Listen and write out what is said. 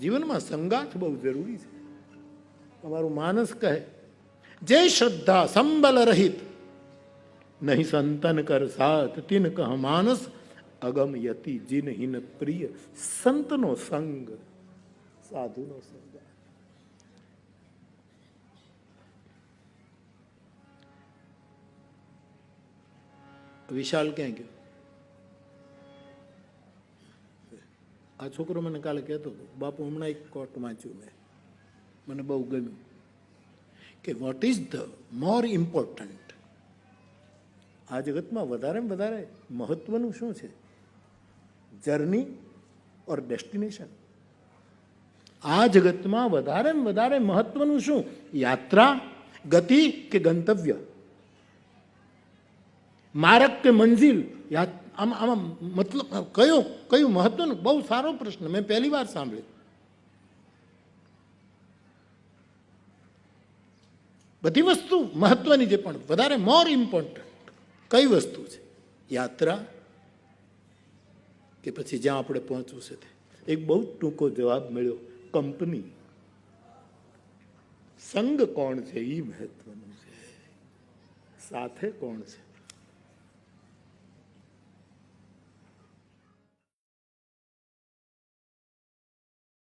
જીવનમાં સંગાથ બહુ જરૂરી છે. તમારું માનસ કહે જે શ્રદ્ધા સંબલ રહિત નહીં સંતન કર સાથ તિન કહ માનસ અગમ યતિ જીન હિન પ્રિય સંતનો સંગ સાધુનો સંગ. વિશાલ ક્યાં ગયો? આ છોકરો મને કાલે કહેતો હતો, બાપુ હમણાં એક કોટ વાંચ્યું મેં, મને બહુ ગમ્યું કે what is the more important. આ જગતમાં વધારે મહત્વનું શું છે? જર્ની ઓર ડેસ્ટિનેશન. આ જગતમાં વધારે મહત્વનું શું? યાત્રા, ગતિ કે ગંતવ્ય, માર્ગ કે મંજિલ? આમાં મતલબ કયું મહત્વનું? બહુ સારો પ્રશ્ન, મેં પહેલી વાર સાંભળ્યો. બધી વસ્તુ મહત્વની છે, પણ વધારે મોર ઇમ્પોર્ટન્ટ કઈ વસ્તુ છે? યાત્રા કે પછી જ્યાં આપણે પહોંચવું છે તે? એક બહુ ટૂંકો જવાબ મળ્યો, કંપની. સંગ કોણ છે એ મહત્વનું છે, સાથે કોણ છે.